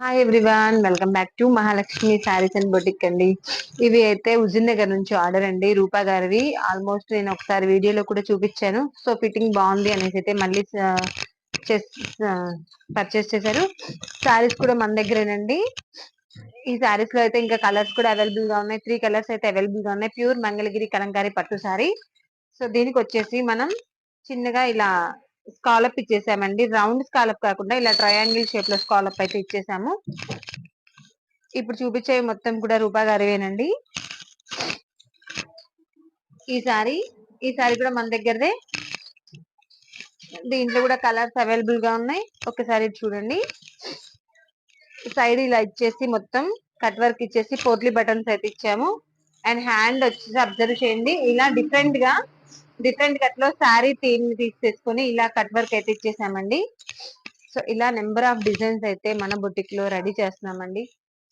Hi everyone, welcome back to Mahalakshmi saris and boutique అండి. ఇవి అయితే హుజూర్ నగర్ నుంచి ఆర్డర్ అండి, రూపా గారివి. ఆల్మోస్ట్ నేను ఒకసారి వీడియోలో కూడా చూపించాను. సో ఫిట్టింగ్ బాగుంది అనేసి అయితే మళ్ళీ పర్చేస్ చేశారు. శారీస్ కూడా మన దగ్గరేనండి. ఈ శారీస్ లో అయితే ఇంకా కలర్స్ కూడా అవైలబుల్ గా ఉన్నాయి. 3 కలర్స్ అయితే అవైలబుల్ గా ఉన్నాయి. ప్యూర్ మంగళగిరి కలంకారీ పట్టు శారీ. సో దీనికి వచ్చేసి మనం చిన్నగా ఇలా స్కాలప్ ఇచ్చేసామండి. రౌండ్ స్కాలప్ కాకుండా ఇలా ట్రయాంగిల్ షేప్ లో స్కాలప్ అయితే ఇచ్చేసాము. ఇప్పుడు చూపించేవి మొత్తం కూడా రూపా గారివేనండి. ఈ సారీ కూడా మన దగ్గరదే. దీంట్లో కూడా కలర్స్ అవైలబుల్ గా ఉన్నాయి. ఒకసారి చూడండి. సైడ్ ఇలా ఇచ్చేసి మొత్తం కట్ వర్క్ ఇచ్చేసి పోట్లీ బటన్స్ అయితే ఇచ్చాము. అండ్ హ్యాండ్ వచ్చేసి అబ్జర్వ్ చేయండి, ఇలా డిఫరెంట్ కట్ లో శారీ థీమ్ తీసేసుకొని ఇలా కట్ వర్క్ అయితే ఇచ్చేసామండి. సో ఇలా నెంబర్ ఆఫ్ డిజైన్స్ అయితే మన బొటిక్ లో రెడీ చేస్తున్నామండి.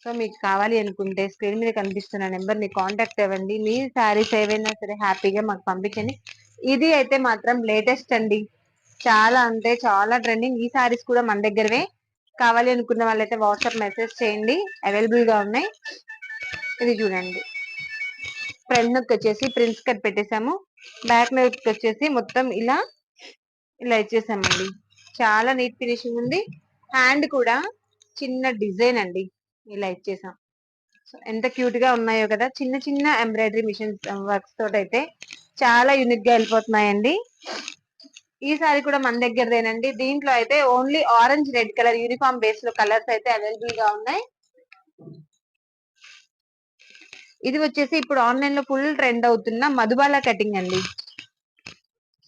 సో మీకు కావాలి అనుకుంటే స్క్రీన్ మీద కనిపిస్తున్న నెంబర్ ని కాంటాక్ట్ అవ్వండి. మీ శారీస్ ఏవైనా సరే హ్యాపీగా మాకు పంపించండి. ఇది అయితే మాత్రం లేటెస్ట్ అండి, చాలా అంటే చాలా ట్రెండింగ్. ఈ శారీస్ కూడా మన దగ్గరవే. కావాలి అనుకున్న వాళ్ళైతే వాట్సాప్ మెసేజ్ చేయండి, అవైలబుల్ గా ఉన్నాయి. ఇది చూడండి, ఫ్రంట్ నెక్ వచ్చేసి ప్రిన్స్ కట్ పెట్టేసాము. బ్యాక్ నెక్ వచ్చేసి మొత్తం ఇలా ఇచ్చేసామండి. చాలా నీట్ ఫినిషింగ్ ఉంది. హ్యాండ్ కూడా చిన్న డిజైన్ అండి, ఇలా ఇచ్చేసాం. సో ఎంత క్యూట్ గా ఉన్నాయో కదా. చిన్న చిన్న ఎంబ్రాయిడరీ మిషన్ వర్క్స్ తోటి అయితే చాలా యూనిక్ గా వెళ్ళిపోతున్నాయండి. ఈ సారీ కూడా మన దగ్గరదేనండి. దీంట్లో అయితే only orange red colour uniform base లో కలర్స్ అయితే అవైలబుల్ గా ఉన్నాయి. ఇది వచ్చేసి ఇప్పుడు ఆన్లైన్ లో ఫుల్ ట్రెండ్ అవుతున్న మధుబాల కటింగ్ అండి.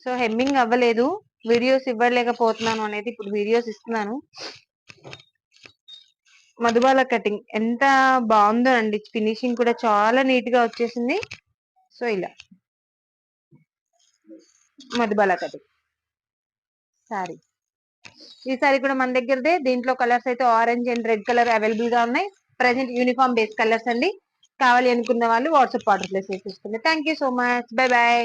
సో హెమ్మింగ్ అవ్వలేదు, వీడియోస్ ఇవ్వలేకపోతున్నాను అనేది ఇప్పుడు వీడియోస్ ఇస్తున్నాను. మధుబాల కటింగ్ ఎంత బాగుందో అండి, ఫినిషింగ్ కూడా చాలా నీట్ గా వచ్చేసింది. సో ఇలా మధుబాల కటింగ్ సారీ. ఈ సారీ కూడా మన దగ్గరదే. దీంట్లో కలర్స్ అయితే orange and red colour available గా ఉన్నాయి. ప్రెసెంట్ యూనిఫామ్ బేస్ కలర్స్ అండి. కావాలి అనుకున్న వాళ్ళు వాట్సాప్ ఆర్డర్ ప్లేస్ చేసేసుకోండి. Thank you so much, by by.